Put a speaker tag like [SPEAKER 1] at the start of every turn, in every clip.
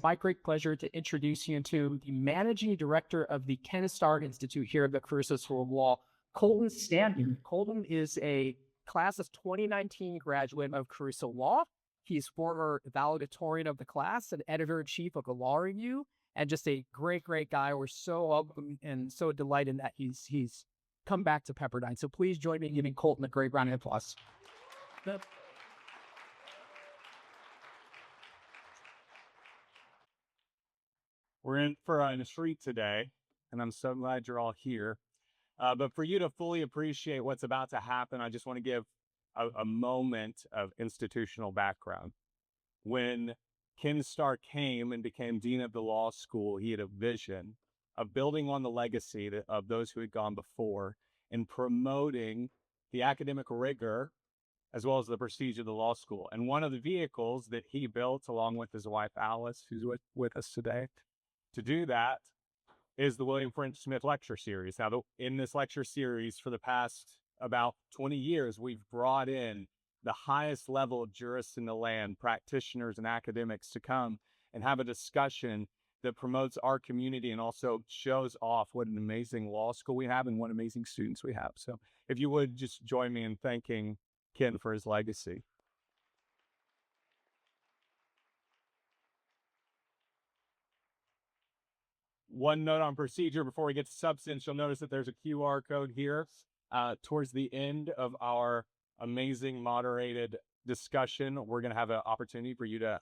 [SPEAKER 1] my great pleasure to introduce you to the Managing Director of the Kannon Institute here at the Caruso School of Law, Kannon Shanmugam. Kannon is a class of 2019 graduate of Caruso Law. He's former valedictorian of the class and editor-in-chief of the Law Review, and just a great, great guy. We're so welcome and so delighted that he's come back to Pepperdine. So please join me in giving Colton a great round of applause.
[SPEAKER 2] We're in for a treat today, and I'm so glad you're all here. But for you to fully appreciate what's about to happen, I just want to give a moment of institutional background. When Ken Starr came and became dean of the law school, he had a vision of building on the legacy of those who had gone before and promoting the academic rigor as well as the prestige of the law school. And one of the vehicles that he built, along with his wife, Alice, who's with us today, to do that is the William French Smith Lecture Series. Now, in this lecture series for the past about 20 years, we've brought in the highest level of jurists in the land, practitioners and academics, to come and have a discussion that promotes our community and also shows off what an amazing law school we have and what amazing students we have. So if you would just join me in thanking Ken for his legacy. One note on procedure before we get to substance, you'll notice that there's a QR code here towards the end of our amazing moderated discussion. We're going to have an opportunity for you to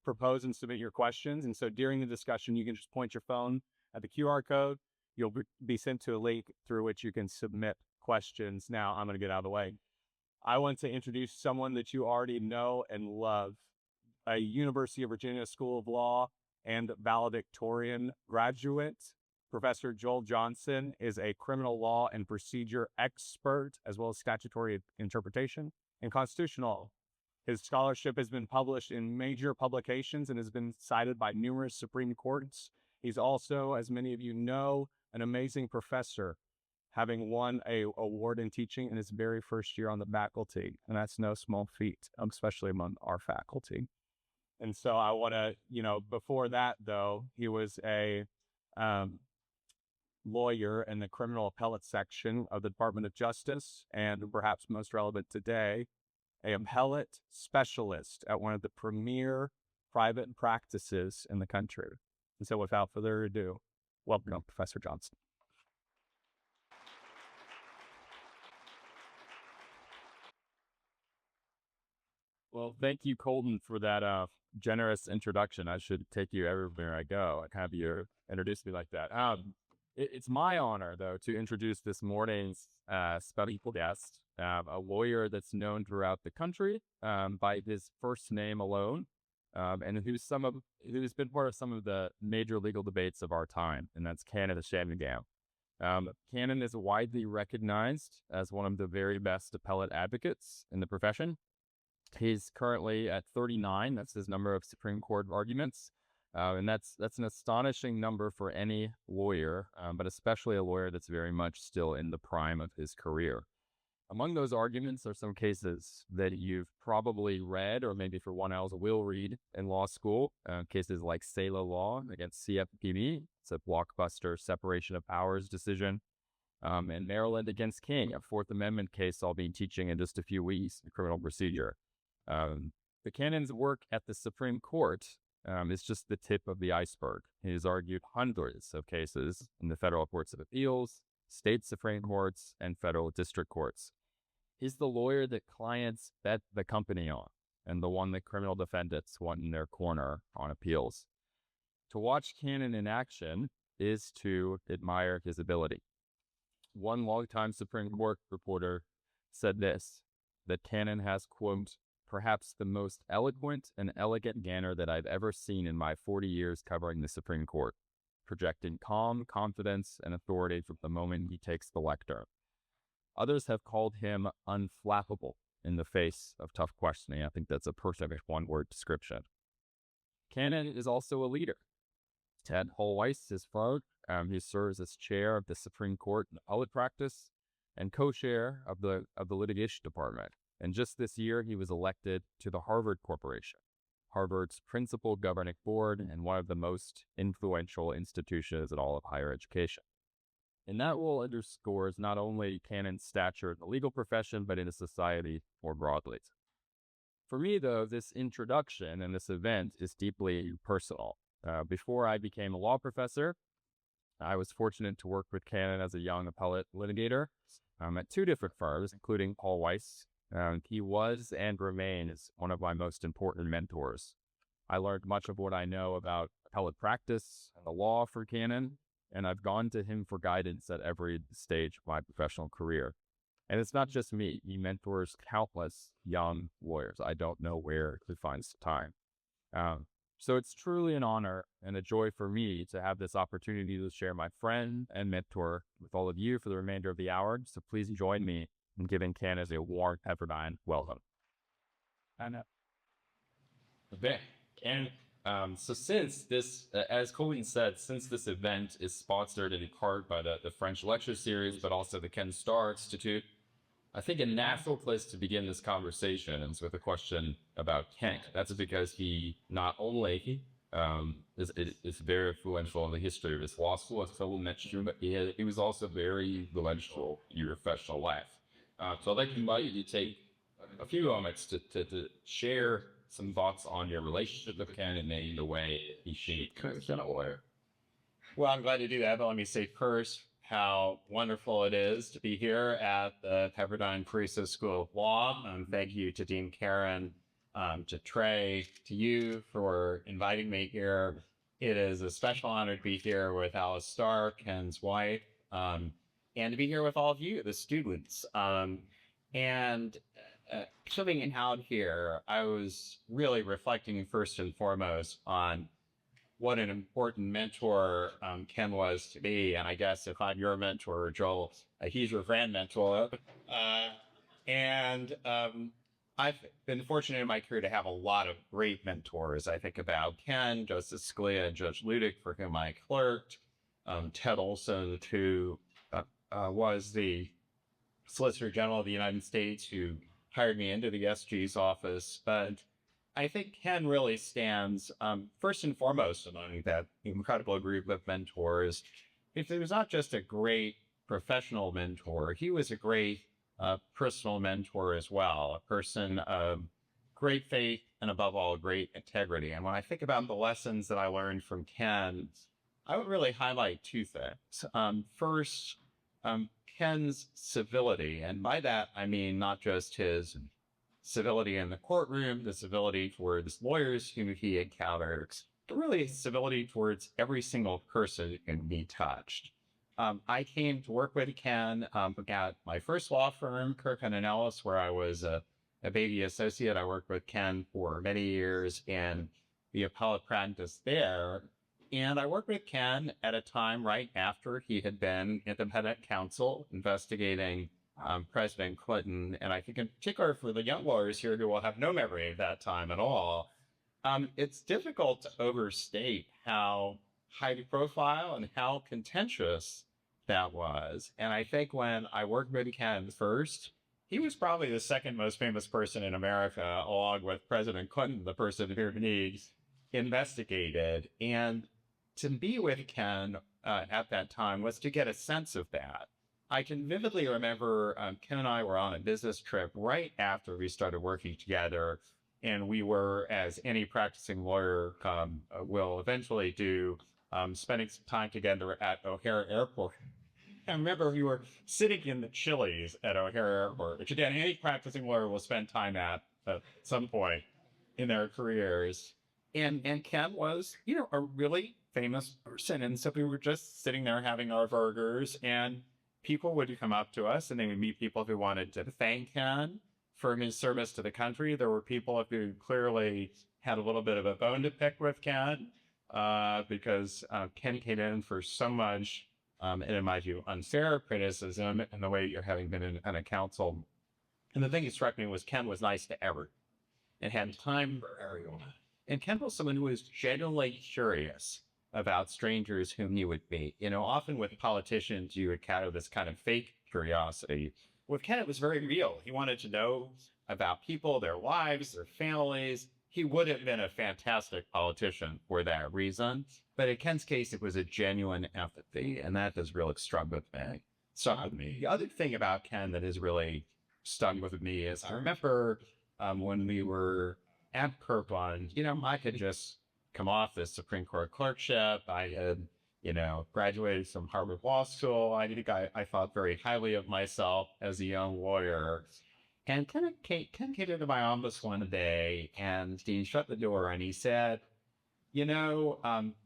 [SPEAKER 2] propose and submit your questions. And so during the discussion, you can just point your phone at the QR code. You'll be sent to a link through which you can submit questions. Now, I'm going to get out of the way. I want to introduce someone that you already know and love, a University of Virginia School of Law and valedictorian graduate. Professor Joel Johnson is a criminal law and procedure expert, as well as statutory interpretation and constitutional law. His scholarship has been published in major publications and has been cited by numerous Supreme Courts. He's also, as many of you know, an amazing professor, having won an award in teaching in his very first year on the faculty. And that's no small feat, especially among our faculty. And so I want to, before that, though, he was a lawyer in the criminal appellate section of the Department of Justice, and perhaps most relevant today, an appellate specialist at one of the premier private practices in the country. And so without further ado, welcome, Professor Johnson.
[SPEAKER 3] Well, thank you, Colton, for that generous introduction. I should take you everywhere I go. I have you introduce me like that. It's my honor, though, to introduce this morning's special guest, a lawyer that's known throughout the country by his first name alone, and who's been part of some of the major legal debates of our time, and that's Kannon Shanmugam. Kannon is widely recognized as one of the very best appellate advocates in the profession. He's currently at 39. That's his number of Supreme Court arguments. And that's an astonishing number for any lawyer, but especially a lawyer that's very much still in the prime of his career. Among those arguments are some cases that you've probably read, or maybe for one else will read in law school. Cases like Sela Law against CFPB. It's a blockbuster separation of powers decision. And Maryland against King, a Fourth Amendment case I'll be teaching in just a few weeks in criminal procedure. The Kannon's work at the Supreme Court is just the tip of the iceberg. He has argued hundreds of cases in the federal courts of appeals, state Supreme Courts, and federal district courts. He's the lawyer that clients bet the company on, and the one that criminal defendants want in their corner on appeals. To watch Kannon in action is to admire his ability. One longtime Supreme Court reporter said this, that Kannon has, quote, perhaps the most eloquent and elegant manner that I've ever seen in my 40 years covering the Supreme Court, projecting calm, confidence, and authority from the moment he takes the lectern. Others have called him unflappable in the face of tough questioning. I think that's a perfect one-word description. Kannon is also a leader. Ted Weiss is followed. He serves as chair of the Supreme Court in appellate practice and co-chair of the Litigation Department. And just this year, he was elected to the Harvard Corporation. Harvard's principal governing board and one of the most influential institutions in all of higher education. And that role underscores not only Kannon's stature in the legal profession, but in society more broadly. For me, though, this introduction and this event is deeply personal. Before I became a law professor, I was fortunate to work with Kannon as a young appellate litigator at two different firms, including Paul Weiss. He was and remains one of my most important mentors. I learned much of what I know about appellate practice and the law from Kannon, and I've gone to him for guidance at every stage of my professional career. And it's not just me. He mentors countless young lawyers. I don't know where he finds the time. So it's truly an honor and a joy for me to have this opportunity to share my friend and mentor with all of you for the remainder of the hour. So please join me in giving Kannon a warm Pepperdine welcome. Okay. And so since this, as Colleen said, since this event is sponsored in part by the French lecture series, but also the Ken Starr Institute, I think a natural place to begin this conversation is with a question about Ken. That's because he not only is very influential in the history of his law school, as Colleen mentioned, but he was also very influential in your professional life. So I'd like to invite you to take a few moments to share some thoughts on your relationship with Ken and maybe the way he shaped as a lawyer.
[SPEAKER 4] Well, I'm glad to do that, but let me say first how wonderful it is to be here at the Pepperdine Caruso School of Law. Thank you to Dean Karen, to Trey, to you for inviting me here. It is a special honor to be here with Alice Starr, Ken's wife, and to be here with all of you, the students. Coming out here, I was really reflecting first and foremost on what an important mentor Ken was to me. And I guess if I'm your mentor, Joel, he's your grand mentor. I've been fortunate in my career to have a lot of great mentors. I think about Ken, Justice Scalia, and Judge Ludick, for whom I clerked, Ted Olson, who was the Solicitor General of the United States, who hired me into the SG's office. But I think Ken really stands first and foremost among that incredible group of mentors. If he was not just a great professional mentor, he was a great personal mentor as well, a person of great faith and above all, great integrity. And when I think about the lessons that I learned from Ken, I would really highlight two things. First, Ken's civility. And by that, I mean not just his civility in the courtroom, the civility towards lawyers whom he encountered, but really civility towards every single person who can be touched. I came to work with Ken at my first law firm, Kirkland & Ellis, where I was a baby associate. I worked with Ken for many years in the appellate practice there. And I worked with Ken at a time right after he had been independent counsel investigating President Clinton. And I think in particular for the young lawyers here who will have no memory of that time at all, it's difficult to overstate how high profile and how contentious that was. And I think when I worked with Ken first, he was probably the second most famous person in America, along with President Clinton, the person who he investigated. And to be with Ken at that time was to get a sense of that. I can vividly remember Ken and I were on a business trip right after we started working together, and we were, as any practicing lawyer will eventually do, spending some time together at O'Hare Airport. I remember we were sitting in the Chili's at O'Hare Airport, which again, any practicing lawyer will spend time at some point in their careers. And Ken was, a really famous person. And so we were just sitting there having our burgers, and people would come up to us and they would meet people who wanted to thank Ken for his service to the country. There were people who clearly had a little bit of a bone to pick with Ken because Ken came in for so much, and in my view, unfair criticism in the way you're having been independent counsel. And the thing that struck me was Ken was nice to everyone and had time for everyone. And Ken was someone who was genuinely curious about strangers whom he would meet. Often with politicians, you encounter this kind of fake curiosity. With Ken, it was very real. He wanted to know about people, their lives, their families, he would have been a fantastic politician for that reason. But in Ken's case, it was a genuine empathy, and that has really struck with me. The other thing about Ken that has really stuck with me is I remember when we were at Pepperdine, I had just come off the Supreme Court clerkship. I had, graduated from Harvard Law School. I think I thought very highly of myself as a young lawyer. And Ken came into my office one day, and he shut the door and he said,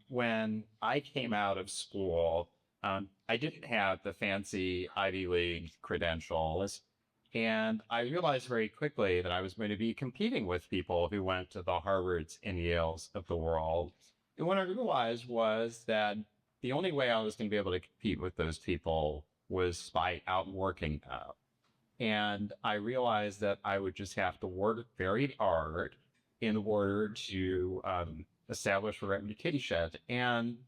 [SPEAKER 4] when I came out of school, I didn't have the fancy Ivy League credentials. And I realized very quickly that I was going to be competing with people who went to the Harvards and Yales of the world. And what I realized was that the only way I was going to be able to compete with those people was by outworking them. And I realized that I would just have to work very hard in order to establish a reputation. And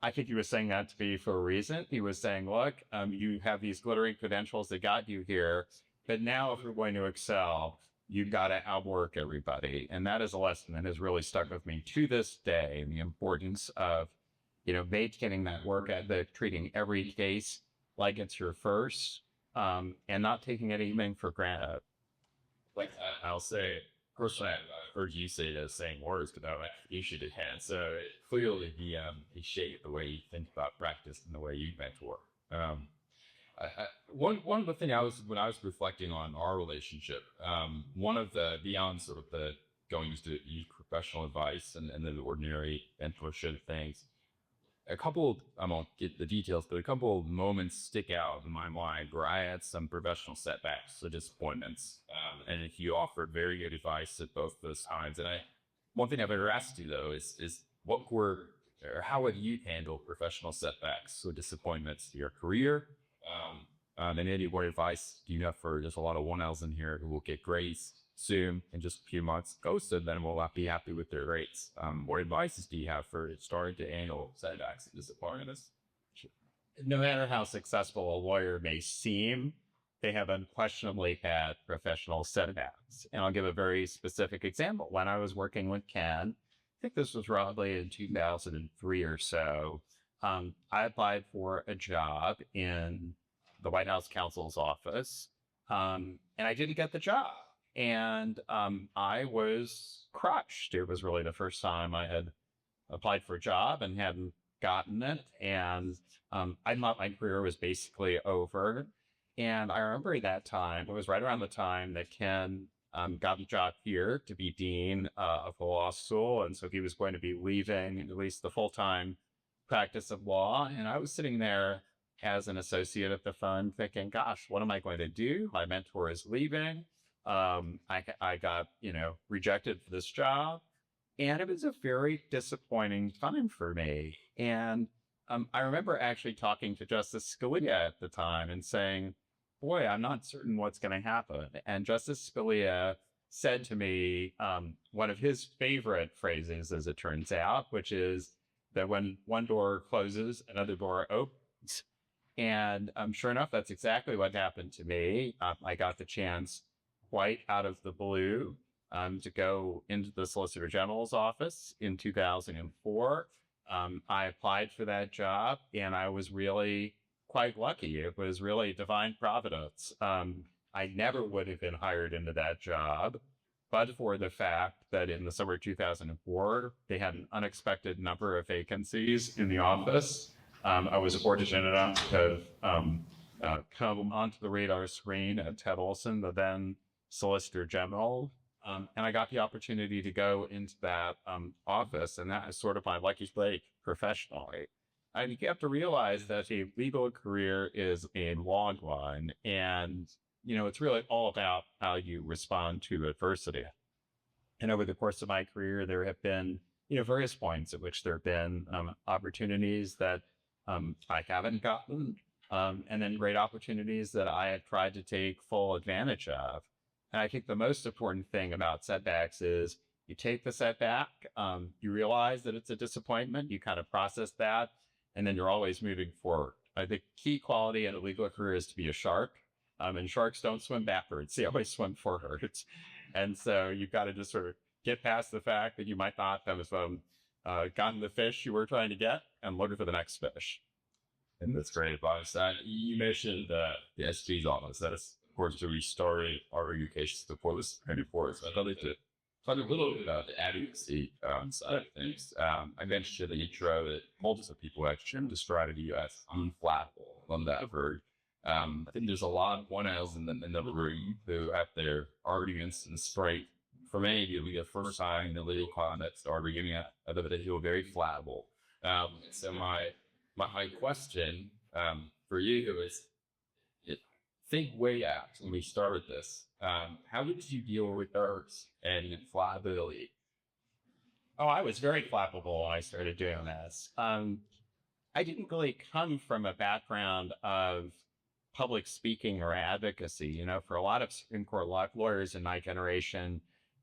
[SPEAKER 4] I think he was saying that to me for a reason. He was saying, look, you have these glittering credentials that got you here, but now if you're going to excel, you've got to outwork everybody. And that is a lesson that has really stuck with me to this day, and the importance of, maintaining that work ethic, treating every case like it's your first, and not taking anything for granted.
[SPEAKER 3] Like I'll say, personally, I've heard you say the same words, because you should have had. So clearly he shaped the way you think about practice and the way you mentor. One of the things when I was reflecting on our relationship, one of the, beyond sort of the going to use professional advice and the ordinary mentorship things, I won't get the details, but a couple of moments stick out in my mind where I had some professional setbacks or disappointments. And you offered very good advice at both those times. And one thing I've ever asked you though is how would you handle professional setbacks or disappointments in your career? And any word advice do you have for just a lot of 1Ls in here who will get grades soon in just a few months, ghosted, then will not be happy with their rates? What advices do you have for starting to handle setbacks and disappointments?
[SPEAKER 4] No matter how successful a lawyer may seem, they have unquestionably had professional setbacks. And I'll give a very specific example. When I was working with Ken, I think this was probably in 2003 or so, I applied for a job in the White House counsel's office, and I didn't get the job. And I was crushed. It was really the first time I had applied for a job and hadn't gotten it. And I thought my career was basically over. And I remember that time, it was right around the time that Ken got the job here to be dean of the law school. And so he was going to be leaving at least the full-time practice of law. And I was sitting there as an associate of the fund thinking, gosh, what am I going to do? My mentor is leaving. I got, rejected for this job. And it was a very disappointing time for me. And I remember actually talking to Justice Scalia at the time and saying, boy, I'm not certain what's going to happen. And Justice Scalia said to me one of his favorite phrases, as it turns out, which is that when one door closes, another door opens. And sure enough, that's exactly what happened to me. I got the chance quite out of the blue to go into the Solicitor General's office in 2004. I applied for that job, and I was really quite lucky. It was really divine providence. I never would have been hired into that job, but for the fact that in the summer of 2004, they had an unexpected number of vacancies in the office. I was fortunate enough to come onto the radar screen at Ted Olson, the then Solicitor General, and I got the opportunity to go into that office, and that is sort of my lucky break professionally. I think you have to realize that a legal career is a long one, and it's really all about how you respond to adversity. And over the course of my career, there have been various points at which there have been opportunities that I haven't gotten, and then great opportunities that I have tried to take full advantage of. And I think the most important thing about setbacks is you take the setback, you realize that it's a disappointment, you kind of process that, and then you're always moving forward. I think key quality in a legal career is to be a shark, and sharks don't swim backwards, they always swim forwards. And so you've got to just sort of get past the fact that you might not have gotten the fish you were trying to get and look for the next fish.
[SPEAKER 3] And that's great advice. You mentioned the SG's office. That is, of course, we started our review cases before this Supreme Court. So I'd like to talk a little bit about the advocacy side of things. I mentioned in the intro that multiple people actually describe the U.S. unflappable on that word. I think there's a lot of one else in the room who have their arguments and straight. For many of you, we get first time in the legal context arguing at they feel very flappable. So my question for you is, think way out when we started this. How did you deal with nerves and flappability?
[SPEAKER 4] Oh, I was very flappable when I started doing this. I didn't really come from a background of public speaking or advocacy. You know, for a lot of Supreme Court lawyers in my generation,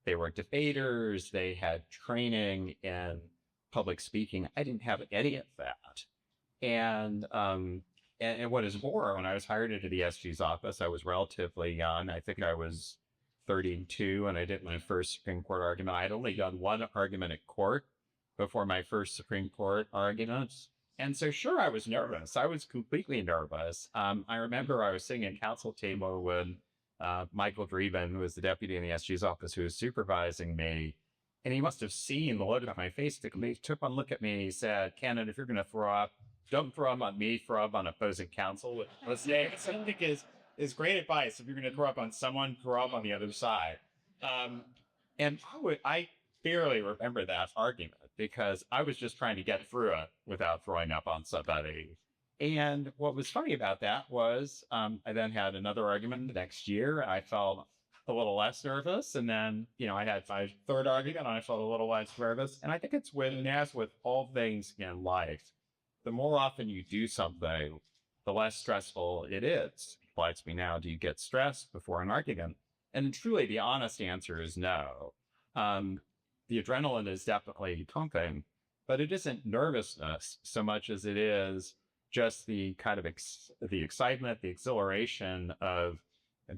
[SPEAKER 4] they were debaters, they had training in public speaking. I didn't have any of that. And what is more, when I was hired into the SG's office, I was relatively young. I think I was 32 when I did my first Supreme Court argument. I had only done one argument at court before my first Supreme Court argument. And so, sure, I was nervous. I was completely nervous. I remember I was sitting at counsel table with Michael Dreeben, who was the deputy in the SG's office, who was supervising me. And he must have seen the look on my face. He took one look at me and he said, "Kannon, if you're going to throw up, don't throw up on me, throw up on opposing counsel." Which I think is great advice. If you're going to throw up on someone, throw up on the other side. And I barely remember that argument because I was just trying to get through it without throwing up on somebody. And what was funny about that was I then had another argument the next year, and I felt a little less nervous. And then, I had my third argument, and I felt a little less nervous. And I think it's as with all things in life, the more often you do something, the less stressful it is. People ask me now, do you get stressed before an argument? And truly, the honest answer is no. The adrenaline is definitely pumping, but it isn't nervousness so much as it is just the kind of the excitement, the exhilaration of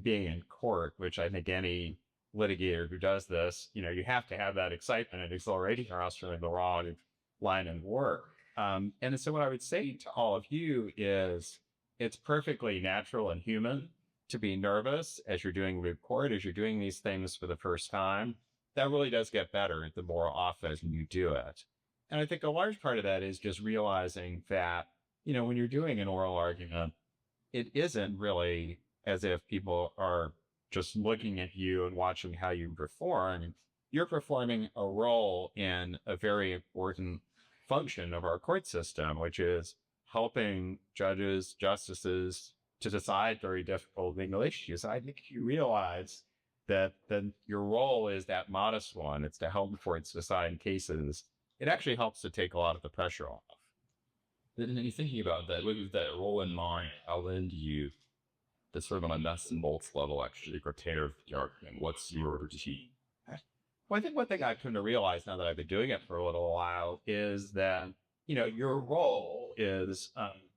[SPEAKER 4] being in court, which I think any litigator who does this, you have to have that excitement and exhilaration, or else you're in the wrong line of work. And so what I would say to all of you is it's perfectly natural and human to be nervous as you're doing report, as you're doing these things for the first time. That really does get better the more often you do it. And I think a large part of that is just realizing that, when you're doing an oral argument, it isn't really as if people are just looking at you and watching how you perform. You're performing a role in a very important function of our court system, which is helping judges, justices to decide very difficult legal issues. I think you realize that your role is that modest one. It's to help courts decide cases. It actually helps to take a lot of the pressure off.
[SPEAKER 3] Then you're thinking about that, with that role in mind, how then do you, that's sort of on a nuts and bolts level, actually prepare the argument? What's your routine?
[SPEAKER 4] Well, I think one thing I've come to realize now that I've been doing it for a little while is that, your role is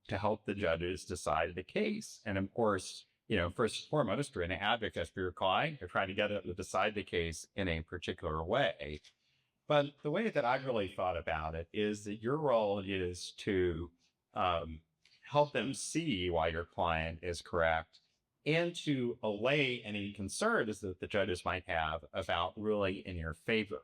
[SPEAKER 4] to help the judges decide the case. And of course, first and foremost, you're an advocate for your client. You're trying to get them to decide the case in a particular way. But the way that I've really thought about it is that your role is to help them see why your client is correct and to allay any concerns that the judges might have about ruling in your favor.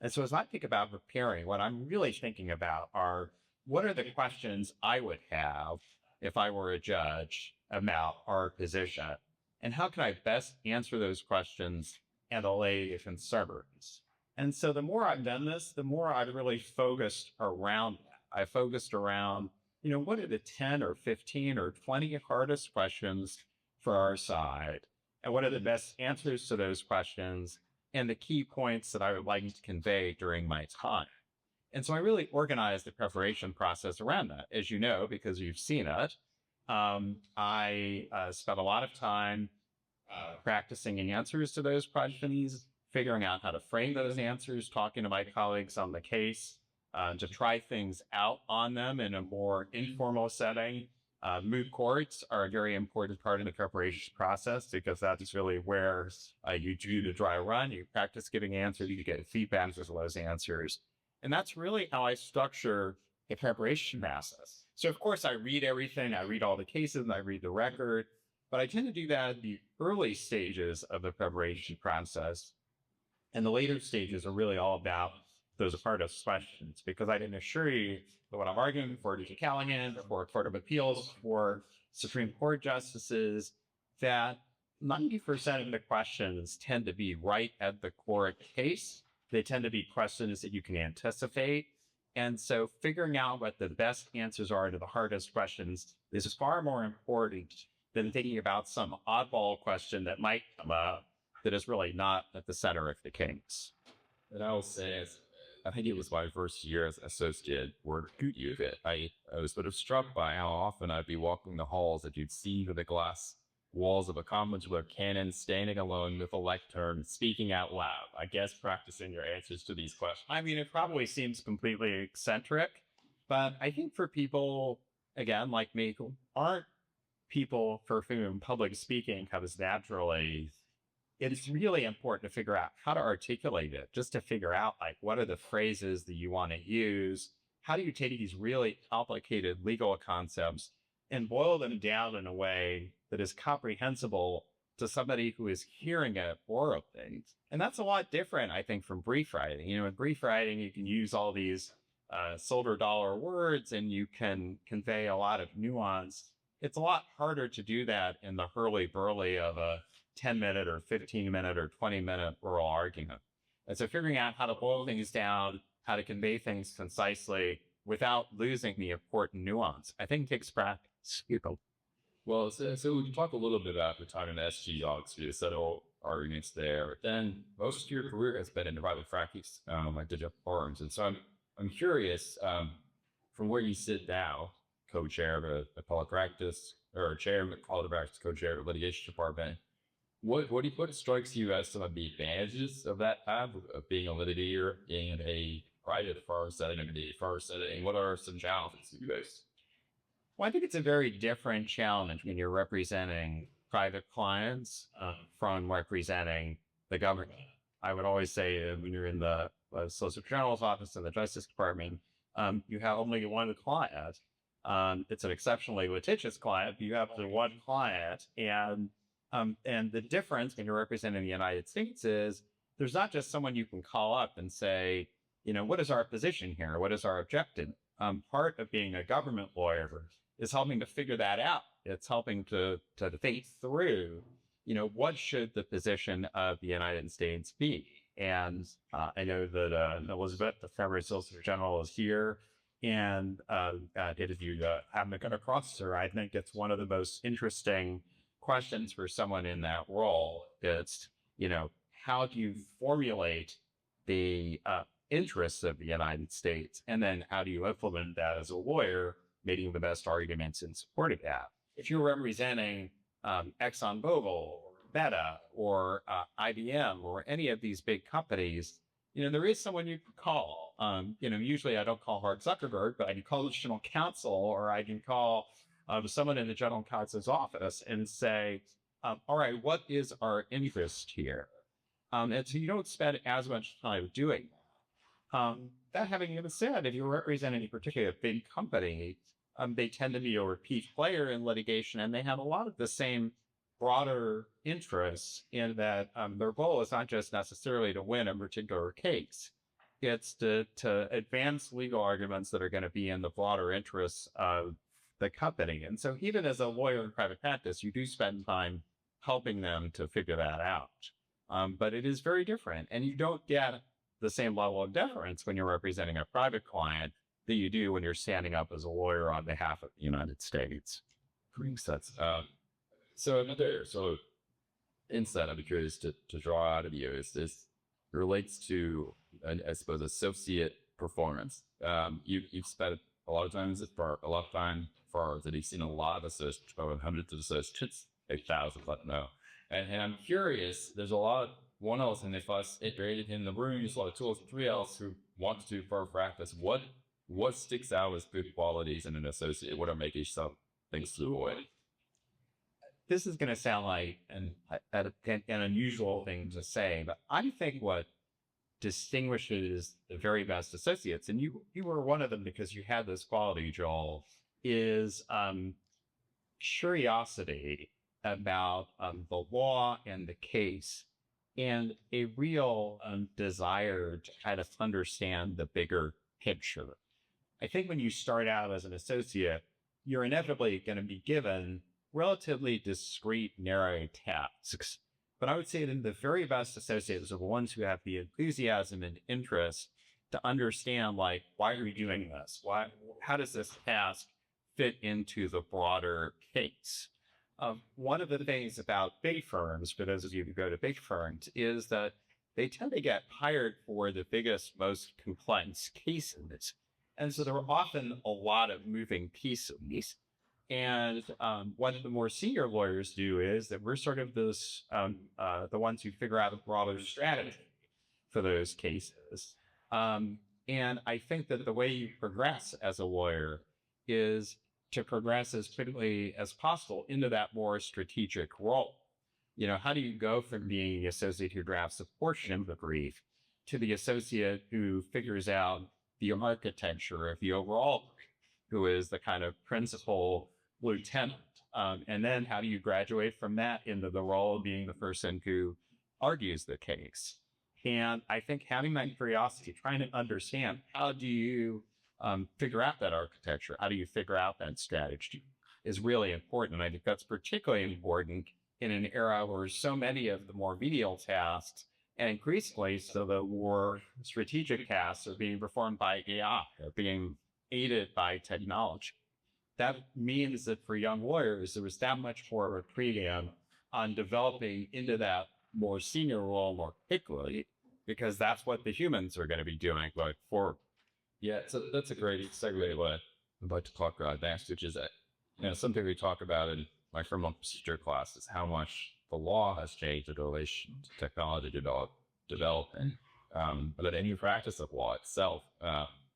[SPEAKER 4] And so as I think about preparing, what I'm really thinking about are, what are the questions I would have if I were a judge about our position? And how can I best answer those questions and allay concerns? And so the more I've done this, the more I've really focused around that. I focused around, what are the 10 or 15 or 20 hardest questions for our side? And what are the best answers to those questions? And the key points that I would like to convey during my time. And so I really organized the preparation process around that, as you know, because you've seen it. I spent a lot of time practicing answers to those questions, figuring out how to frame those answers, talking to my colleagues on the case, to try things out on them in a more informal setting, Moot courts are a very important part of the preparation process because that's really where you do the dry run, you practice giving answers, you get feedback as well as answers. And that's really how I structure a preparation process. So of course I read everything, I read all the cases, I read the record, but I tend to do that in the early stages of the preparation process. And the later stages are really all about those hardest questions, because I can assure you that when I'm arguing for Judge Callahan, for a Court of Appeals, for Supreme Court justices, that 90% of the questions tend to be right at the core of the case. They tend to be questions that you can anticipate. And so figuring out what the best answers are to the hardest questions is far more important than thinking about some oddball question that might come up that is really not at the center of the case.
[SPEAKER 3] And I will say, I think it was my first year as associate work at U of it. I was sort of struck by how often I'd be walking the halls that you'd see through the glass walls of a conference with Kannon standing alone with a lectern, speaking out loud, I guess practicing your answers to these questions.
[SPEAKER 4] I mean, it probably seems completely eccentric, but I think for people, again, like me, who aren't people for whom public speaking comes naturally, it is really important to figure out how to articulate it, just to figure out, like, what are the phrases that you want to use? How do you take these really complicated legal concepts and boil them down in a way that is comprehensible to somebody who is hearing it orally? And that's a lot different, I think, from brief writing. You know, in brief writing, you can use all these silver dollar words and you can convey a lot of nuance. It's a lot harder to do that in the hurly-burly of a 10-minute or 15-minute or 20-minute oral argument. And so figuring out how to boil things down, how to convey things concisely without losing the important nuance, I think takes practice.
[SPEAKER 3] Well, so we talked a little bit about the time in SG dogs to settle arguments there. Then most of your career has been in private practice, like digital firms. And so I'm curious, from where you sit now, co-chair of a appellate practice, or chair of a appellate practice, co-chair of the Litigation Department, what strikes you as some of the advantages of that time of being a litigator in a private firm setting and a firm setting? What are some challenges you face?
[SPEAKER 4] Well, I think it's a very different challenge when you're representing private clients from representing the government. I would always say when you're in the Solicitor General's office in the Justice Department, you have only one client. It's an exceptionally litigious client, but you have the one client. And the difference when you're representing the United States is there's not just someone you can call up and say, you know, what is our position here? What is our objective? Part of being a government lawyer is helping to figure that out. It's helping to think through, you know, what should the position of the United States be? And I know that Elizabeth, the former Solicitor General, is here. And if you haven't come across her, I think it's one of the most interesting questions for someone in that role. It's, you know, how do you formulate the interests of the United States? And then how do you implement that as a lawyer, making the best arguments in support of that? If you're representing ExxonMobil or Meta or IBM or any of these big companies, you know, there is someone you can call. You know, usually I don't call Mark Zuckerberg, but I can call the general counsel, or I can call someone in the general counsel's office and say, all right, what is our interest here? And so you don't spend as much time doing that. That having been said, if you're representing a particular big company, they tend to be a repeat player in litigation, and they have a lot of the same broader interests in that their goal is not just necessarily to win a particular case. It's to advance legal arguments that are going to be in the broader interests of the company. And so even as a lawyer in private practice, you do spend time helping them to figure that out. But it is very different. And you don't get the same level of deference when you're representing a private client that you do when you're standing up as a lawyer on behalf of the United States.
[SPEAKER 3] So another insight I'm curious to draw out of you is this relates to, I suppose, associate performance. You've spent a lot of time as a bar, a lot of time for that. You've seen a lot of associates, hundreds of associates, 8,000, I don't know. And I'm curious, there's a lot of 1Ls, and if us integrated in the room, there's a lot of 2Ls and 3Ls who want to do bar practice. What sticks out as good qualities in an associate? What are making things to avoid?
[SPEAKER 4] This is going to sound like an unusual thing to say, but I think what distinguishes the very best associates, and you were one of them because you had this quality, Joel, is curiosity about the law and the case, and a real desire to kind of understand the bigger picture. I think when you start out as an associate, you're inevitably going to be given relatively discrete, narrow tasks. But I would say that the very best associates are the ones who have the enthusiasm and interest to understand, like, why are we doing this? How does this task fit into the broader case? One of the things about big firms, for those of you who go to big firms, is that they tend to get hired for the biggest, most complex cases. And so there are often a lot of moving pieces. And what the more senior lawyers do is that we're sort of this, the ones who figure out a broader strategy for those cases. And I think that the way you progress as a lawyer is to progress as quickly as possible into that more strategic role. You know, how do you go from being the associate who drafts a portion of the brief to the associate who figures out the architecture of the overall brief, who is the kind of principal lieutenant? And then how do you graduate from that into the role of being the person who argues the case? And I think having that curiosity, trying to understand, how do you figure out that architecture? How do you figure out that strategy is really important. And I think that's particularly important in an era where so many of the more menial tasks and increasingly so the more strategic tasks are being performed by AI, are being aided by technology. That means that for young lawyers, there was that much more of a premium on developing into that more senior role more quickly, because that's what the humans are going to be doing going forward.
[SPEAKER 3] Yeah, so that's a great segue. What I'd like to talk about next, which is that, you know, something we talk about in my criminal procedure class is how much the law has changed in relation to technology development. But that any practice of law itself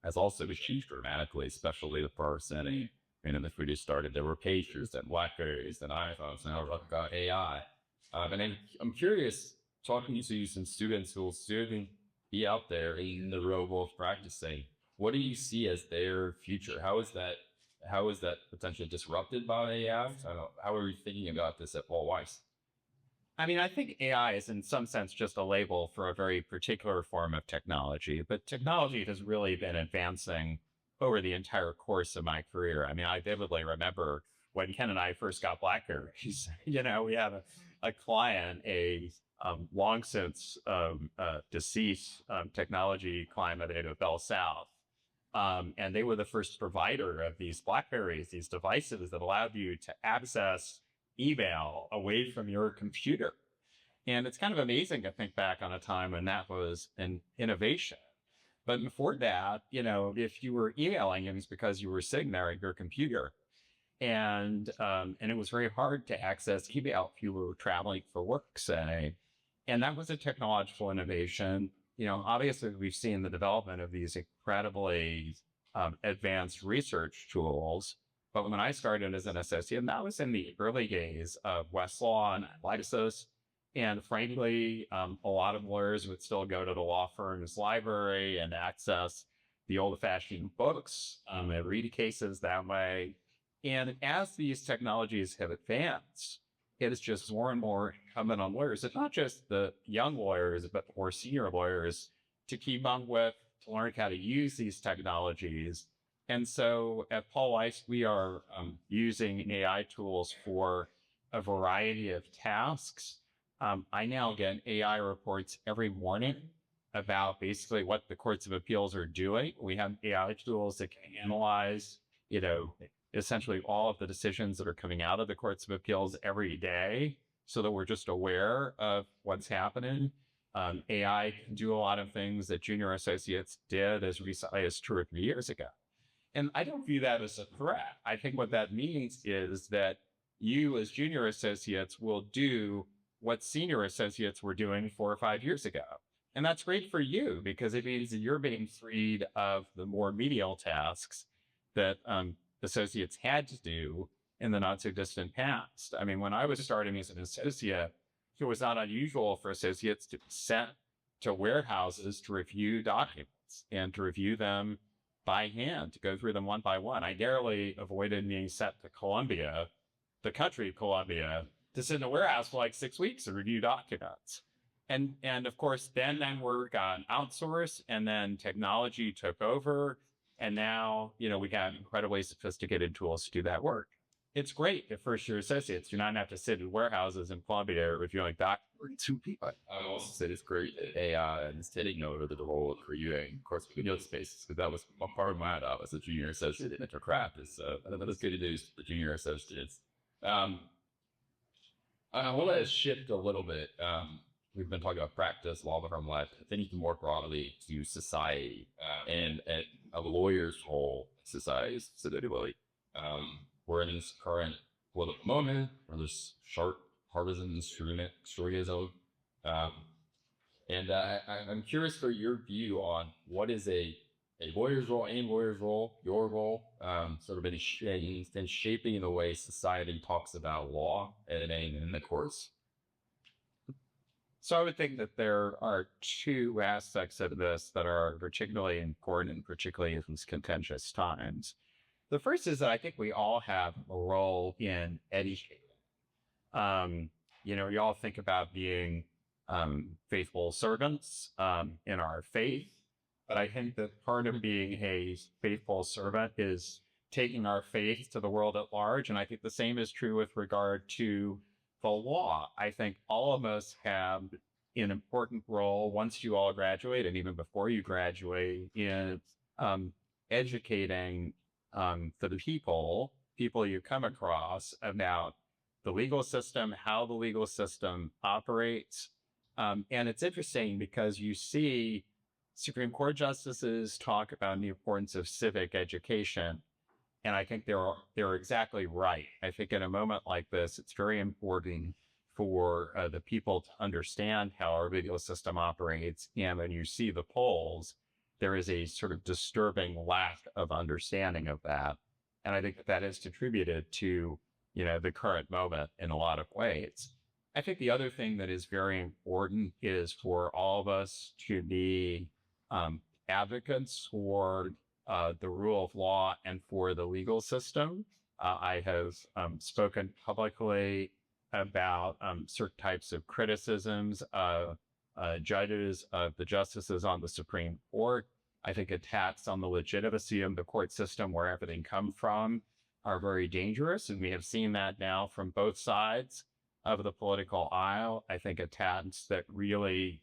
[SPEAKER 3] has also changed dramatically, especially the first setting. I mean, if we just started, there were pagers and Blackberries and iPhones, now we've got AI. And I'm curious, talking to some students who will soon be out there in the real world practicing, what do you see as their future? How is that potentially disrupted by AI? How are we thinking about this at Weiss?
[SPEAKER 4] I mean, I think AI is in some sense just a label for a very particular form of technology, but technology has really been advancing over the entire course of my career. I mean, I vividly remember when Ken and I first got Blackberries. You know, we had a client, a long since deceased technology client out of Bell South. And they were the first provider of these Blackberries, these devices that allowed you to access email away from your computer. And it's kind of amazing to think back on a time when that was an innovation. But before that, you know, if you were emailing, it was because you were sitting there at your computer. And it was very hard to access email if you were traveling for work, say. And that was a technological innovation. You know, obviously, we've seen the development of these incredibly advanced research tools. But when I started as an associate, that was in the early days of Westlaw and Lexis. And frankly, a lot of lawyers would still go to the law firm's library and access the old-fashioned books and read cases that way. And as these technologies have advanced, it is just more and more incumbent on lawyers, and not just the young lawyers, but the more senior lawyers, to keep up with, to learn how to use these technologies. And so at Paul Weiss, we are using AI tools for a variety of tasks. I now get AI reports every morning about basically what the courts of appeals are doing. We have AI tools that can analyze, you know, essentially all of the decisions that are coming out of the courts of appeals every day, so that we're just aware of what's happening. AI can do a lot of things that junior associates did as recently as 2 or 3 years ago. And I don't view that as a threat. I think what that means is that you as junior associates will do what senior associates were doing 4 or 5 years ago. And that's great for you, because it means that you're being freed of the more menial tasks that associates had to do. in the not so distant past. I mean, when I was starting as an associate, it was not unusual for associates to be sent to warehouses to review documents and to review them by hand, to go through them one by one. I narrowly avoided being sent to Colombia, the country of Colombia, to sit in a warehouse for like 6 weeks and review documents. And of course, then that work got outsourced, and then technology took over. And now, we got incredibly sophisticated tools to do that work. It's great if first-year associates do not have to sit in warehouses in Colombia reviewing documents.
[SPEAKER 3] I would also say it's great that AI is taking over the role of creating course video spaces, because that was one part of my job as a junior associate in Intercraft. That is good news for the junior associates. I want to shift a little bit. We've been talking about practice, law firm life, thinking more broadly to society and a lawyer's role in society specifically. We're in this current political moment where there's sharp partisan extremism. And I'm curious for your view on what is a lawyer's role, your role, sort of in shaping the way society talks about law and in the courts.
[SPEAKER 4] So I would think that there are two aspects of this that are particularly important, particularly in these contentious times. The first is that I think we all have a role in educating. We all think about being faithful servants in our faith, but I think that part of being a faithful servant is taking our faith to the world at large. And I think the same is true with regard to the law. I think all of us have an important role once you all graduate, and even before you graduate, in educating the people you come across about the legal system, how the legal system operates. And it's interesting because you see Supreme Court justices talk about the importance of civic education. And I think they're exactly right. I think in a moment like this, it's very important for the people to understand how our legal system operates. And when you see the polls, there is a sort of disturbing lack of understanding of that. And I think that has contributed to, the current moment in a lot of ways. I think the other thing that is very important is for all of us to be advocates for the rule of law and for the legal system. I have spoken publicly about certain types of criticisms of judges, of the justices on the Supreme Court. I think attacks on the legitimacy of the court system, wherever they come from, are very dangerous. And we have seen that now from both sides of the political aisle. I think attacks that really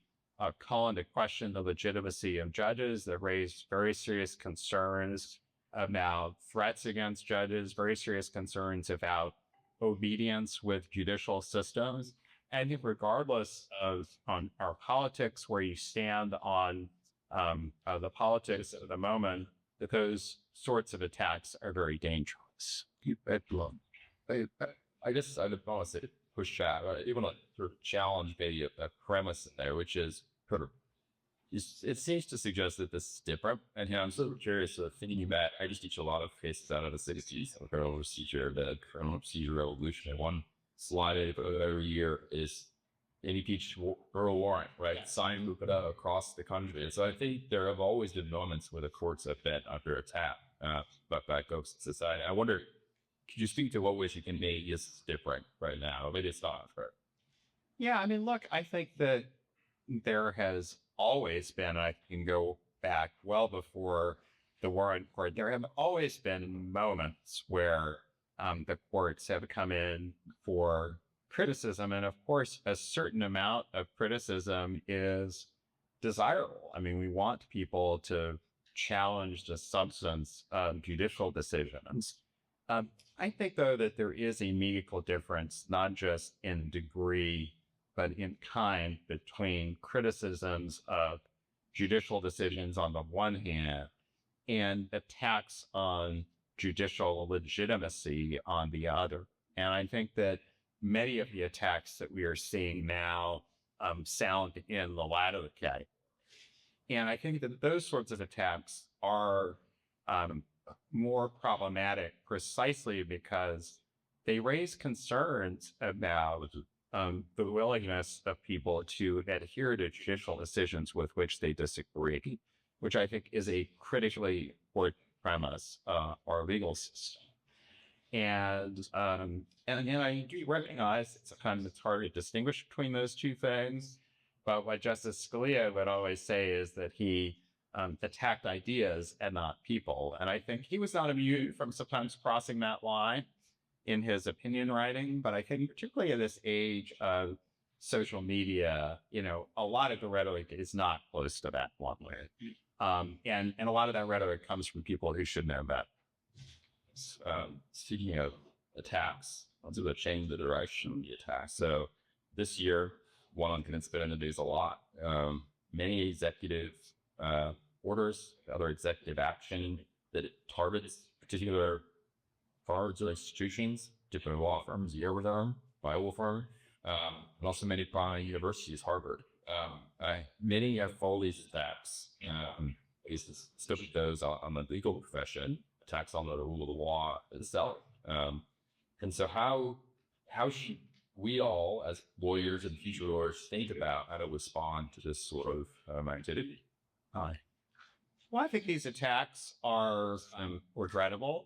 [SPEAKER 4] call into question the legitimacy of judges, that raise very serious concerns about threats against judges, very serious concerns about obedience with judicial systems. And I think regardless of our politics, where you stand on the politics of the moment, that those sorts of attacks are very dangerous.
[SPEAKER 3] I guess I would want to say push back, even like sort of challenge maybe a premise in there, which is sort of, it seems to suggest that this is different. And I'm sort of curious, thinking back, I just teach a lot of cases out of the 60s, the criminal procedure revolution. And one slide every year is any teach Earl Warrant, right? Sign move it out across the country. And so I think there have always been moments where the courts have been under attack, but that goes to society. I wonder, could you speak to what ways you can make this different right now? Maybe it's not, right?
[SPEAKER 4] Yeah, I mean, look, I think that there has always been, I can go back well before the Warren Court, there have always been moments where the courts have come in for criticism. And of course, a certain amount of criticism is desirable. I mean, we want people to challenge the substance of judicial decisions. I think, though, that there is a meaningful difference, not just in degree, but in kind, between criticisms of judicial decisions on the one hand and attacks on judicial legitimacy on the other. And I think that many of the attacks that we are seeing now sound in the latter category. And I think that those sorts of attacks are more problematic precisely because they raise concerns about the willingness of people to adhere to judicial decisions with which they disagree, which I think is a critically important premise of our legal system. And I do recognize it's hard to distinguish between those two things. But what Justice Scalia would always say is that he attacked ideas and not people. And I think he was not immune from sometimes crossing that line in his opinion writing. But I think particularly in this age of social media, a lot of the rhetoric is not close to that one way. And a lot of that rhetoric comes from people who should know better.
[SPEAKER 3] Speaking of attacks, I'll do a change the direction of the attack. So this year, one that's been in the news a lot. Many executive orders, other executive action that targets particular firms or institutions, different law firms, Yale firm, Bible firm, and also many prominent universities, Harvard. Many have followed these attacks, especially those on the legal profession, attacks on the rule of the law itself. And so how should we all, as lawyers and future lawyers, think about how to respond to this sort of activity?
[SPEAKER 4] Well, I think these attacks are regrettable.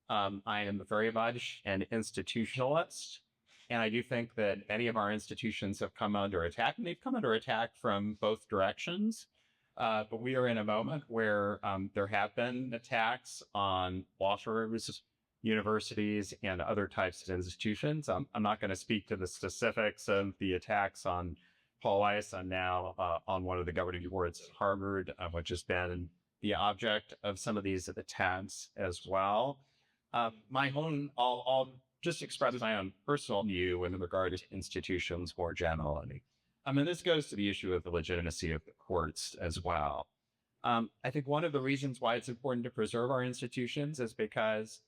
[SPEAKER 4] I am very much an institutionalist, and I do think that many of our institutions have come under attack, and they've come under attack from both directions. But we are in a moment where there have been attacks on law firms, universities, and other types of institutions. I'm not going to speak to the specifics of the attacks on Paul Weiss. I'm now on one of the governing boards at Harvard, which has been the object of some of these attacks as well. I'll just express my own personal view in regard to institutions more generally. This goes to the issue of the legitimacy of the courts as well. I think one of the reasons why it's important to preserve our institutions is because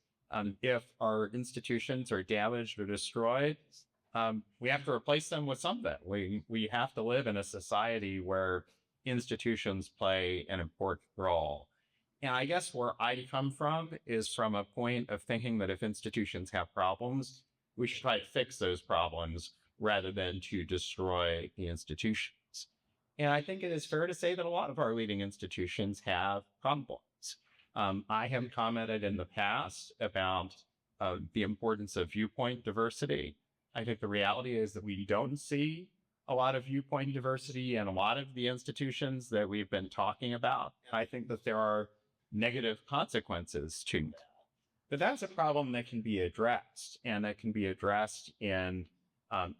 [SPEAKER 4] if our institutions are damaged or destroyed, we have to replace them with something. We have to live in a society where institutions play an important role. And I guess where I come from is from a point of thinking that if institutions have problems, we should try to fix those problems rather than to destroy the institutions. And I think it is fair to say that a lot of our leading institutions have problems. I have commented in the past about the importance of viewpoint diversity. I think the reality is that we don't see a lot of viewpoint diversity in a lot of the institutions that we've been talking about. I think that there are negative consequences to that. But that's a problem that can be addressed, and that can be addressed in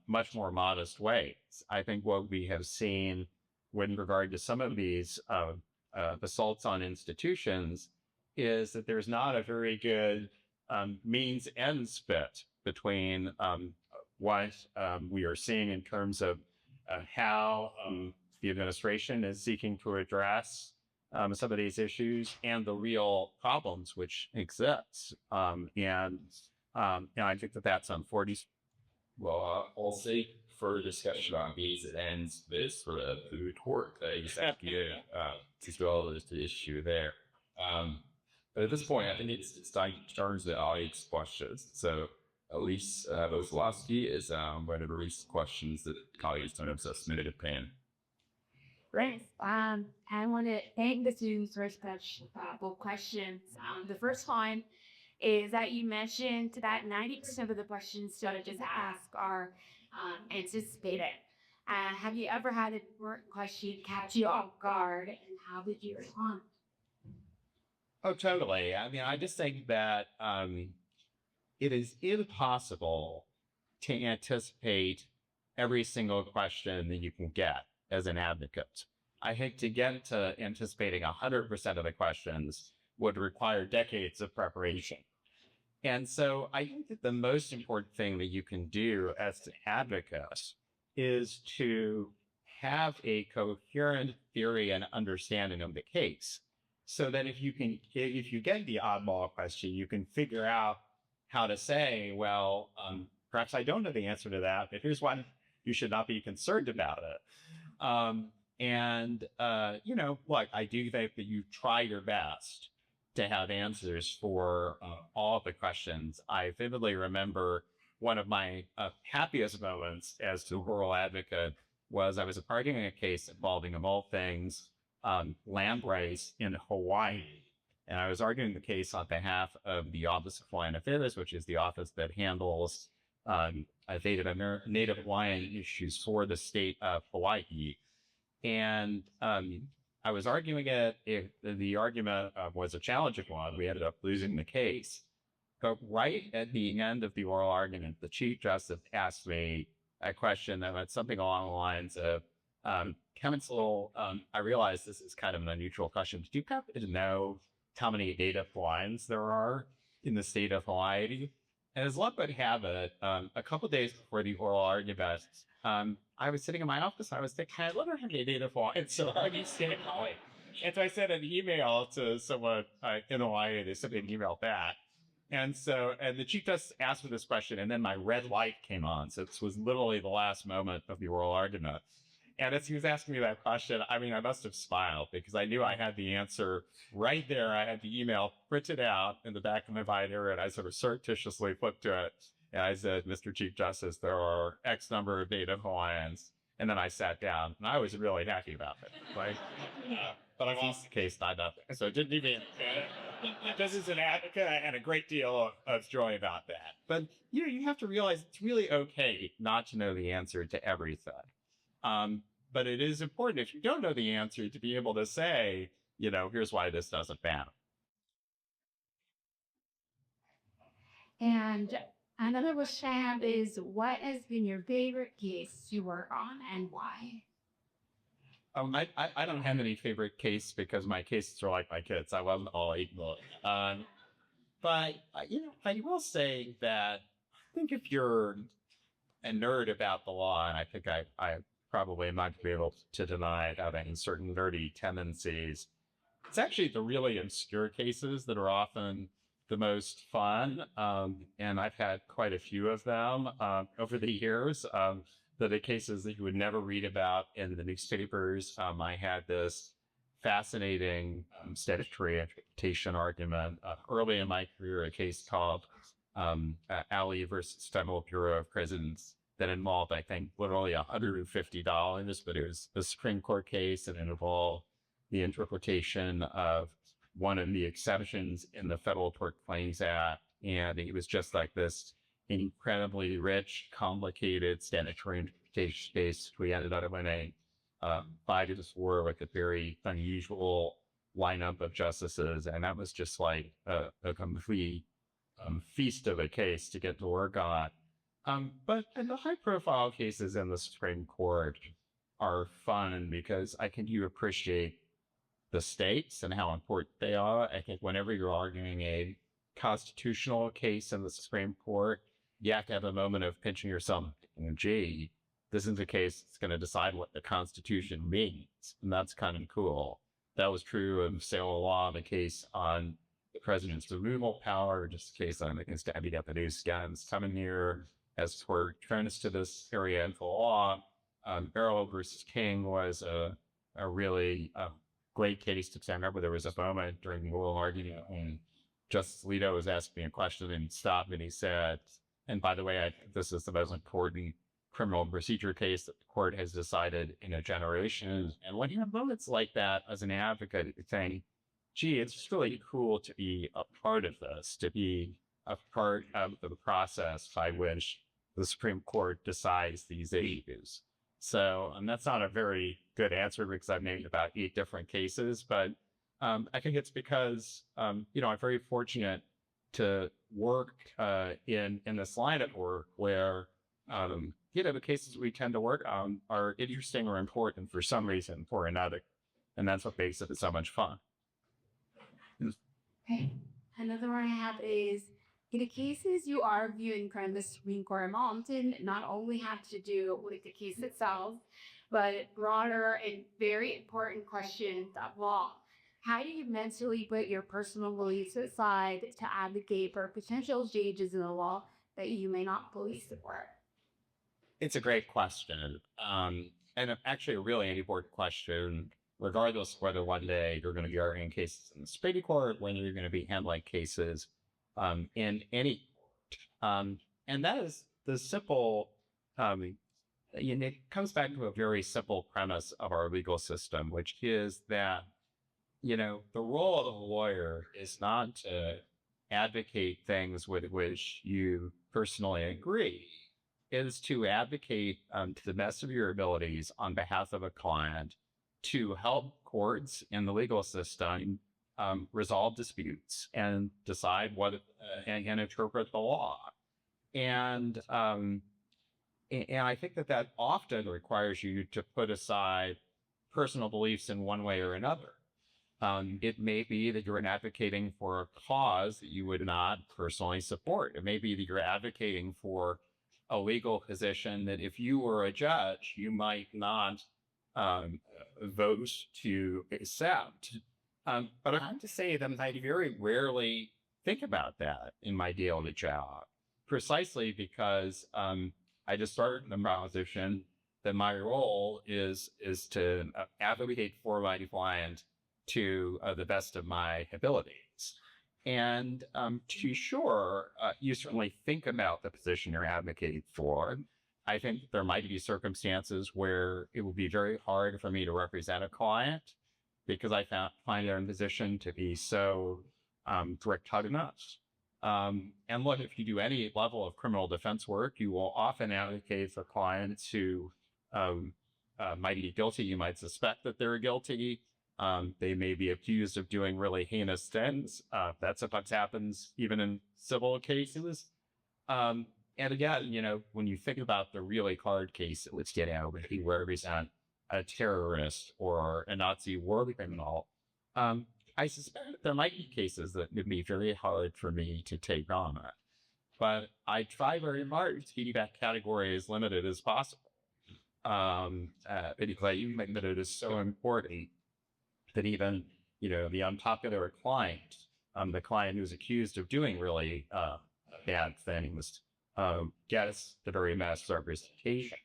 [SPEAKER 4] much more modest ways. I think what we have seen with regard to some of these assaults on institutions is that there's not a very good means-ends fit between what we are seeing in terms of how the administration is seeking to address some of these issues and the real problems which exist. And I think that that's unfortunate.
[SPEAKER 3] Well, I'll say further discussion on means and ends this for the retort exactly to develop the issue there. But at this point, I think it's time to turn to the audience questions. So at least those philosophy is going to release questions that colleagues don't have submitted to PAN.
[SPEAKER 5] Great. I want to thank the students for such thoughtful questions. The first one is that you mentioned that 90% of the questions students ask are anticipated. Have you ever had a question catch you off guard, and how did you respond?
[SPEAKER 4] Oh, totally. I just think that it is impossible to anticipate every single question that you can get as an advocate. I think to get to anticipating 100% of the questions would require decades of preparation. And so I think that the most important thing that you can do as an advocate is to have a coherent theory and understanding of the case, so that if you get the oddball question, you can figure out how to say, well, perhaps I don't know the answer to that, but here's why you should not be concerned about it. Look, I do think that you try your best to have answers for all of the questions. I vividly remember one of my happiest moments as the oral advocate was I was arguing a case involving, of all things, land rights in Hawaii. And I was arguing the case on behalf of the Office of Hawaiian Affairs, which is the office that handles Native Hawaiian issues for the state of Hawaii. And I was arguing it. The argument was a challenging one. We ended up losing the case. But right at the end of the oral argument, the Chief Justice asked me a question that went something along the lines of, counsel, I realize this is kind of an unusual question. Do you happen to know how many Native Hawaiians there are in the state of Hawaii? And as luck would have it, a couple of days before the oral argument, I was sitting in my office. I was thinking, I wonder how many Native Hawaiians there are in the state of Hawaii. And so I sent an email to someone in Hawaii. They sent me an email back. And the Chief Justice asked me this question, and then my red light came on. So this was literally the last moment of the oral argument. And as he was asking me that question, I mean, I must have smiled because I knew I had the answer right there. I had the email printed out in the back of my binder, and I sort of surreptitiously flipped to it. And I said, Mr. Chief Justice, there are X number of Native Hawaiians. And then I sat down, and I was really happy about it. But I lost the case, not nothing. So it didn't even... This is an advocate. I had a great deal of joy about that. But, you have to realize it's really okay not to know the answer to everything. But it is important, if you don't know the answer, to be able to say, here's why this doesn't matter.
[SPEAKER 5] And another question I have is, what has been your favorite case to work on and why?
[SPEAKER 4] I don't have any favorite case because my cases are like my kids. I wasn't all equal. But, I will say that I think if you're a nerd about the law, and I think I probably am not going to be able to deny having certain nerdy tendencies, it's actually the really obscure cases that are often the most fun. And I've had quite a few of them over the years. The cases that you would never read about in the newspapers. I had this fascinating statutory interpretation argument early in my career, a case called Ali versus Federal Bureau of Prisons that involved, I think, literally $150, but it was a Supreme Court case and it involved the interpretation of one of the exceptions in the Federal Tort Claims Act. And it was just like this incredibly rich, complicated statutory interpretation case. We ended up winning 5-4 with a very unusual lineup of justices. And that was just like a complete feast of a case to get to work on. But the high-profile cases in the Supreme Court are fun because I think you appreciate the stakes and how important they are. I think whenever you're arguing a constitutional case in the Supreme Court, you have to have a moment of pinching yourself and gee, this is a case that's going to decide what the Constitution means. And that's kind of cool. That was true of Sailor Law, the case on the president's removal power, just a case on against Abby Japanese guns coming here as we're turns to this area of the law. Barrow versus King was a really great case to remember. There was a moment during the oral argument when Justice Alito was asking me a question and he stopped and he said, and by the way, I think this is the most important criminal procedure case that the court has decided in a generation. And when you have moments like that as an advocate, you're saying, gee, it's just really cool to be a part of this, to be a part of the process by which the Supreme Court decides these issues. So, and that's not a very good answer because I've named about 8 different cases, but I think it's because, I'm very fortunate to work in this line of work where, the cases we tend to work on are interesting or important for some reason or another. And that's what makes it so much fun.
[SPEAKER 5] Okay. Another one I have is, in the cases you argue in front of the Supreme Court often not only have to do with the case itself, but broader and very important questions of law. How do you mentally put your personal beliefs aside to advocate for potential changes in the law that you may not fully support?
[SPEAKER 4] It's a great question. And actually a really important question, regardless of whether one day you're going to be arguing cases in the Supreme Court, when you're going to be handling cases in any court. And that is the simple, it comes back to a very simple premise of our legal system, which is that, the role of a lawyer is not to advocate things with which you personally agree. It is to advocate to the best of your abilities on behalf of a client to help courts in the legal system resolve disputes and decide what and interpret the law. And I think that often requires you to put aside personal beliefs in one way or another. It may be that you're advocating for a cause that you would not personally support. It may be that you're advocating for a legal position that if you were a judge, you might not vote to accept. But I have to say that I very rarely think about that in my daily job, precisely because I just started in the proposition that my role is to advocate for my client to the best of my abilities. And to be sure, you certainly think about the position you're advocating for. I think there might be circumstances where it would be very hard for me to represent a client because I find their position to be so direct-enough. And look, if you do any level of criminal defense work, you will often advocate for clients who might be guilty. You might suspect that they're guilty. They may be accused of doing really heinous things. That sometimes happens even in civil cases. And again, when you think about the really hard case, let's get out, if you represent a terrorist or a Nazi war criminal, I suspect there might be cases that would be very hard for me to take on. But I try very hard to keep that category as limited as possible. Because I think that it is so important that even, the unpopular client, the client who's accused of doing really bad things, gets the very best representation.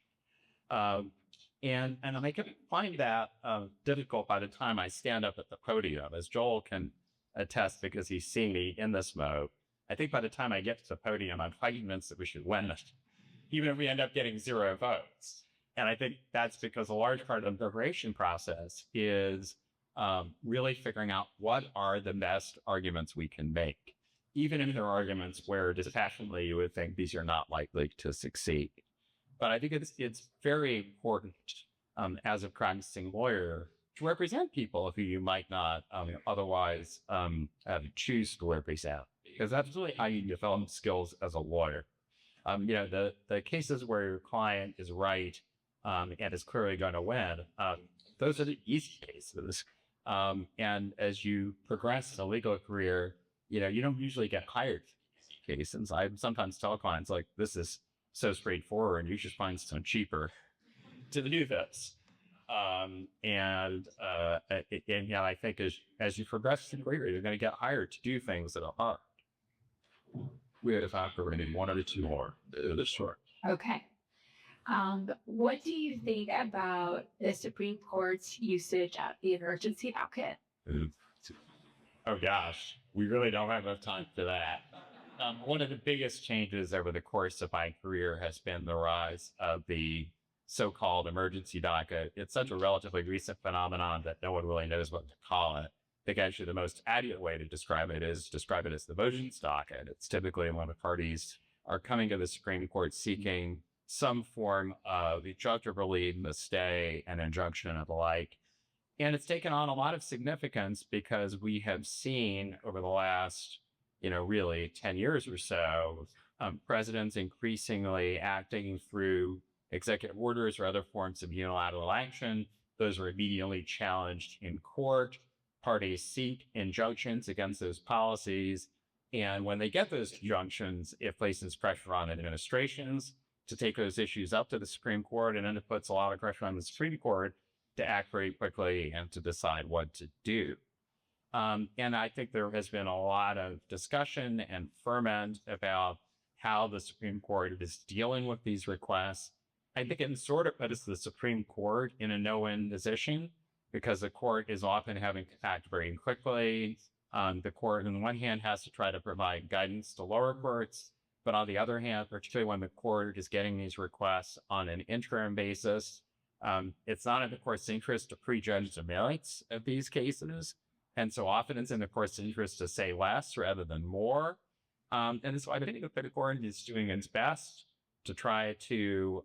[SPEAKER 4] And I can find that difficult by the time I stand up at the podium, as Joel can attest because he's seen me in this mode. I think by the time I get to the podium, I'm quite convinced that we should win this, even if we end up getting 0 votes. And I think that's because a large part of the preparation process is really figuring out what are the best arguments we can make, even if there are arguments where dispassionately you would think these are not likely to succeed. But I think it's very important as a practicing lawyer to represent people who you might not otherwise choose to represent, because that's really how you develop skills as a lawyer. The cases where your client is right and is clearly going to win, those are the easy cases. And as you progress in a legal career, you don't usually get hired for easy cases. I sometimes tell clients, like, this is so straightforward, and you should find someone cheaper to do this. And I think as you progress in the career, you're going to get hired to do things that are hard. We have time for maybe 1 or 2 more. This short.
[SPEAKER 5] Okay. What do you think about the Supreme Court's usage of the emergency docket?
[SPEAKER 4] Oh gosh, we really don't have enough time for that. One of the biggest changes over the course of my career has been the rise of the so-called emergency docket. It's such a relatively recent phenomenon that no one really knows what to call it. I think actually the most accurate way to describe it is describe it as the motions docket. It's typically when the parties are coming to the Supreme Court seeking some form of injunctive relief, a stay, an injunction, and the like. And it's taken on a lot of significance because we have seen over the last, really 10 years or so, presidents increasingly acting through executive orders or other forms of unilateral action. Those are immediately challenged in court. Parties seek injunctions against those policies. And when they get those injunctions, it places pressure on administrations to take those issues up to the Supreme Court, and then it puts a lot of pressure on the Supreme Court to act very quickly and to decide what to do. And I think there has been a lot of discussion and ferment about how the Supreme Court is dealing with these requests. I think it sort of puts the Supreme Court in a no-win position because the court is often having to act very quickly. The court, on the one hand, has to try to provide guidance to lower courts. But on the other hand, particularly when the court is getting these requests on an interim basis, it's not in the court's interest to prejudge the merits of these cases. And so often it's in the court's interest to say less rather than more. And so I think the court is doing its best to try to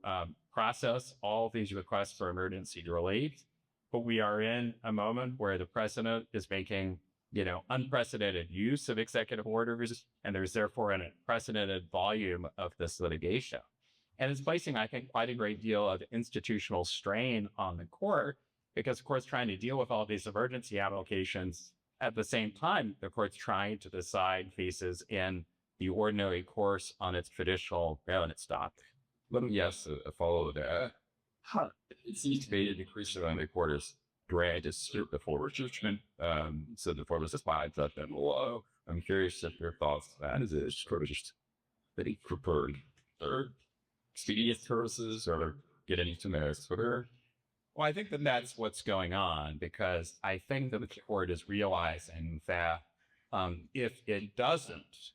[SPEAKER 4] process all of these requests for emergency relief. But we are in a moment where the president is making, unprecedented use of executive orders, and there's therefore an unprecedented volume of this litigation. And it's placing, I think, quite a great deal of institutional strain on the court, because the court's trying to deal with all these emergency applications. At the same time, the court's trying to decide cases in the ordinary course on its traditional evidence dock.
[SPEAKER 3] Let me ask a follow that. It seems to be an increasing on the quarters grant is the forward judgment. So the forward is fine, judge them below. I'm curious if your thoughts on that. Is it sort of just very preferred third expedient services or getting into merits for?
[SPEAKER 4] Well, I think that that's what's going on, because I think that the court is realizing that if it doesn't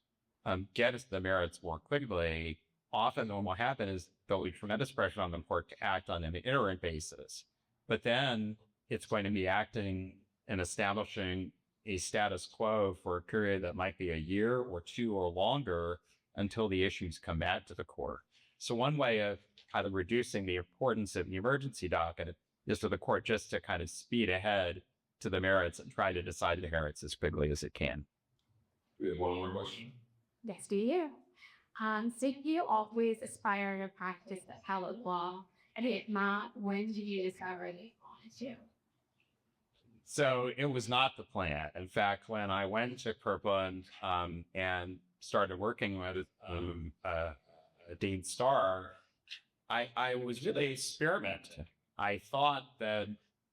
[SPEAKER 4] get us the merits more quickly, often what will happen is there'll be tremendous pressure on the court to act on an interim basis. But then it's going to be acting and establishing a status quo for a period that might be a year or two or longer until the issues come back to the court. So one way of kind of reducing the importance of the emergency docket is for the court just to kind of speed ahead to the merits and try to decide the merits as quickly as it can.
[SPEAKER 3] We have one more question.
[SPEAKER 5] Yes, do you? So you always aspire to practice the appellate law, and if not, when did you discover that you wanted to?
[SPEAKER 4] So it was not the plan. In fact, when I went to Kirkland and started working with Dean Starr, I was really experimenting. I thought that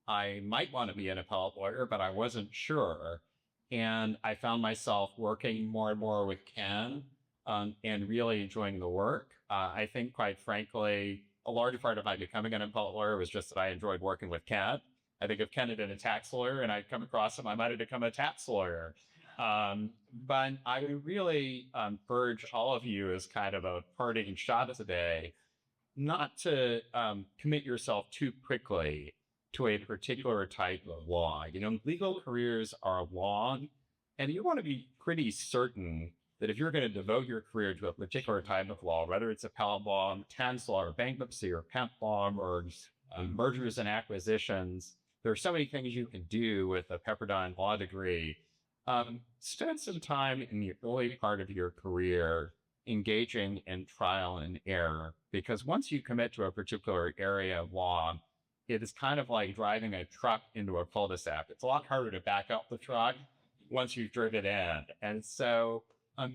[SPEAKER 4] I might want to be an appellate lawyer, but I wasn't sure. And I found myself working more and more with Ken and really enjoying the work. I think, quite frankly, a large part of my becoming an appellate lawyer was just that I enjoyed working with Ken. I think if Ken had been a tax lawyer and I'd come across him, I might have become a tax lawyer. But I would really urge all of you as kind of a parting shot today, not to commit yourself too quickly to a particular type of law. Legal careers are long, and you want to be pretty certain that if you're going to devote your career to a particular type of law, whether it's appellate law, tax law, or bankruptcy, or patent law, or mergers and acquisitions, there are so many things you can do with a Pepperdine law degree. Spend some time in the early part of your career engaging in trial and error, because once you commit to a particular area of law, it is kind of like driving a truck into a cul-de-sac. It's a lot harder to back up the truck once you've driven in. And so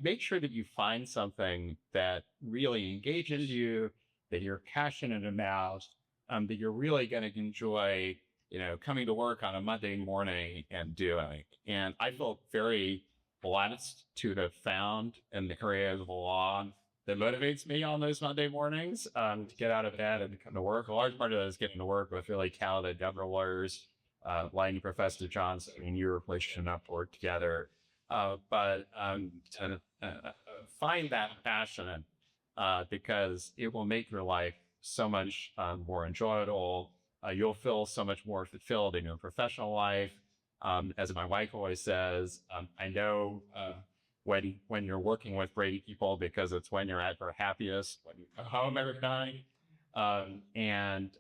[SPEAKER 4] make sure that you find something that really engages you, that you're passionate about, that you're really going to enjoy, coming to work on a Monday morning and doing. And I feel very blessed to have found in the area of the law that motivates me on those Monday mornings to get out of bed and come to work. A large part of that is getting to work with really talented younger lawyers, like Professor Johnson and you replaced enough to work together. But to find that passion because it will make your life so much more enjoyable. You'll feel so much more fulfilled in your professional life. As my wife always says, I know when you're working with great people because it's when you're at your happiest, when you come home every night. And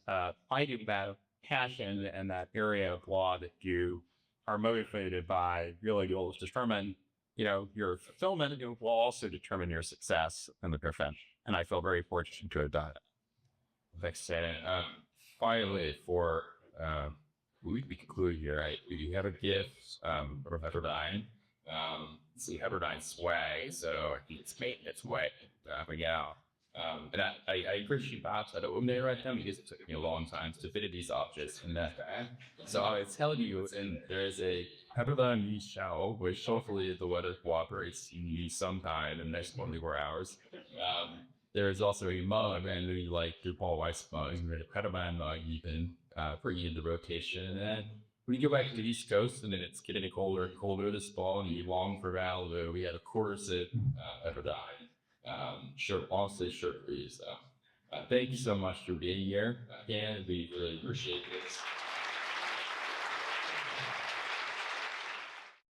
[SPEAKER 4] finding that passion and that area of law that you are motivated by really will determine, your fulfillment, and will also determine your success in the profession. And I feel very fortunate to have done it.
[SPEAKER 3] Thanks, Shannon. Finally, for we conclude here, right? We have a gift from Pepperdine. It's the Pepperdine swag, so it's made its way. And I appreciate that I don't know right now because it took me a long time to fit these objects in that bag. So I was telling you, and there's a Pepperdine show, which hopefully the weather cooperates in you sometime in the next 24 hours. There's also a mug, and we like your Paul Weiss mug, and a Pepperdine mug even bring you into rotation. And then when you go back to the East Coast, and then it's getting colder and colder this fall, and you long for Malibu, we had a quarter sip Pepperdine. honestly short for you. So thank you so much for being here. And we really appreciate this.